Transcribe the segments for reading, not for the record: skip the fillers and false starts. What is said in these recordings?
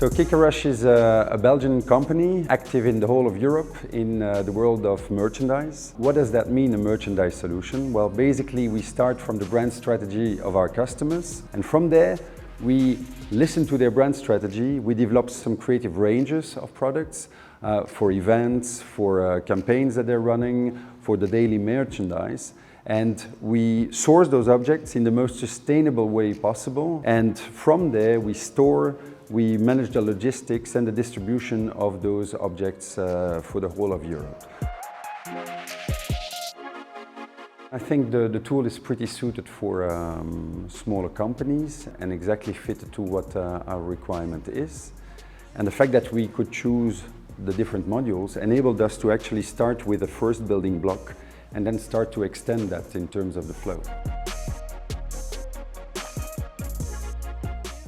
So Kikkerush is a Belgian company active in the whole of Europe in the world of merchandise. What does that mean, a merchandise solution? Well, basically we start from the brand strategy of our customers, and from there we listen to their brand strategy. We develop some creative ranges of products for events, for campaigns that they're running, for the daily merchandise. And we source those objects in the most sustainable way possible. And from there we manage the logistics and the distribution of those objects for the whole of Europe. I think the tool is pretty suited for smaller companies and exactly fitted to what our requirement is. And the fact that we could choose the different modules enabled us to actually start with the first building block and then start to extend that in terms of the flow.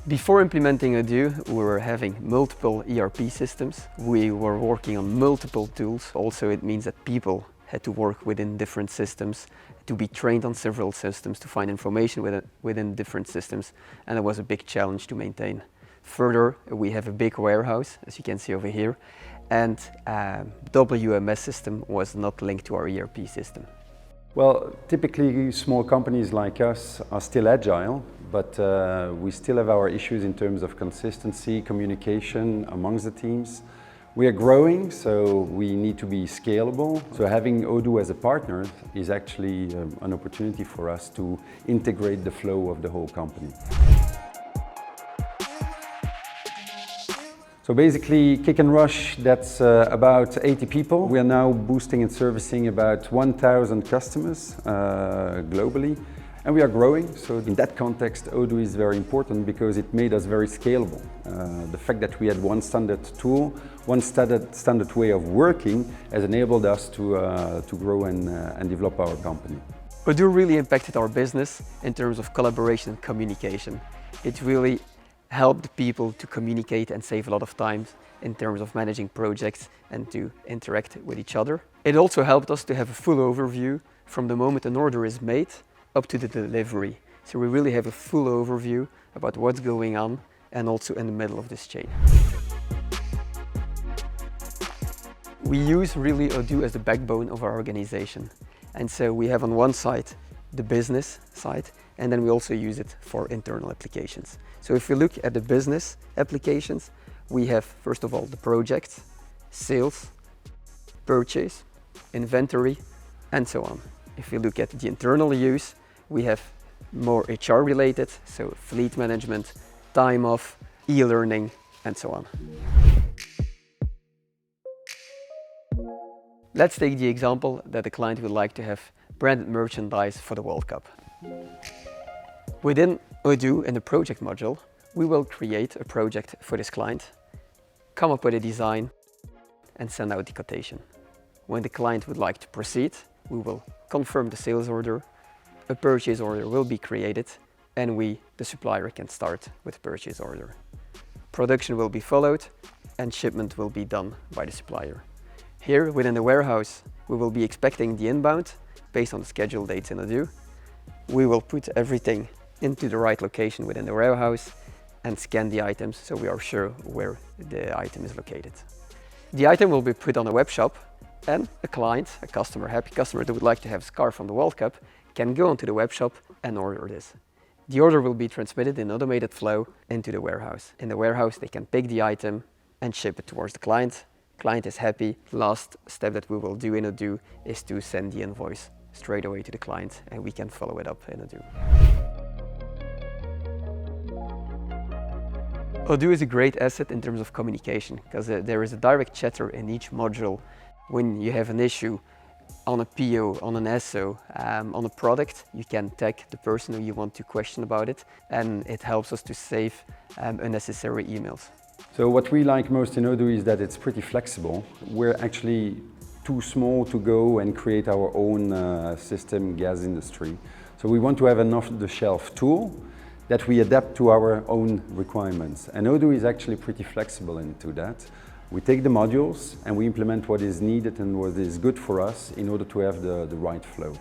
Before implementing Odoo, we were having multiple ERP systems. We were working on multiple tools. Also, it means that people had to work within different systems, to be trained on several systems, to find information within different systems, and it was a big challenge to maintain. Further, we have a big warehouse, as you can see over here, and WMS system was not linked to our ERP system. Well, typically small companies like us are still agile, but we still have our issues in terms of consistency, communication amongst the teams. We are growing, so we need to be scalable. So having Odoo as a partner is actually an opportunity for us to integrate the flow of the whole company. So basically, Kikkerush, that's about 80 people. We are now boosting and servicing about 1,000 customers globally, and we are growing. So in that context, Odoo is very important because it made us very scalable. The fact that we had one standard tool, one standard way of working has enabled us to grow and develop our company. Odoo really impacted our business in terms of collaboration and communication. It really helped people to communicate and save a lot of time in terms of managing projects and to interact with each other. It also helped us to have a full overview from the moment an order is made up to the delivery. So we really have a full overview about what's going on and also in the middle of this chain. We use really Odoo as the backbone of our organization. And so we have on one side the business side, and then we also use it for internal applications. So if we look at the business applications, we have first of all the project, sales, purchase, inventory, and so on. If we look at the internal use, we have more HR related, so fleet management, time off, e-learning, and so on. Let's take the example that the client would like to have branded merchandise for the World Cup. Within Odoo, in the project module, we will create a project for this client, come up with a design, and send out the quotation. When the client would like to proceed, we will confirm the sales order, a purchase order will be created, and we, the supplier, can start with the purchase order. Production will be followed, and shipment will be done by the supplier. Here, within the warehouse, we will be expecting the inbound based on the schedule dates in Odoo. We will put everything into the right location within the warehouse and scan the items so we are sure where the item is located. The item will be put on a web shop, and a client, a customer, happy customer that would like to have a scarf from the World Cup can go onto the web shop and order this. The order will be transmitted in automated flow into the warehouse. In the warehouse, they can pick the item and ship it towards the client. Client is happy. Last step that we will do in Odoo is to send the invoice straight away to the client, and we can follow it up in Odoo. Odoo is a great asset in terms of communication because there is a direct chatter in each module. When you have an issue on a PO, on an SO, on a product, you can tag the person who you want to question about it, and it helps us to save unnecessary emails. So what we like most in Odoo is that it's pretty flexible. We're actually too small to go and create our own system, gas industry. So we want to have an off-the-shelf tool that we adapt to our own requirements. And Odoo is actually pretty flexible into that. We take the modules and we implement what is needed and what is good for us in order to have the right flow.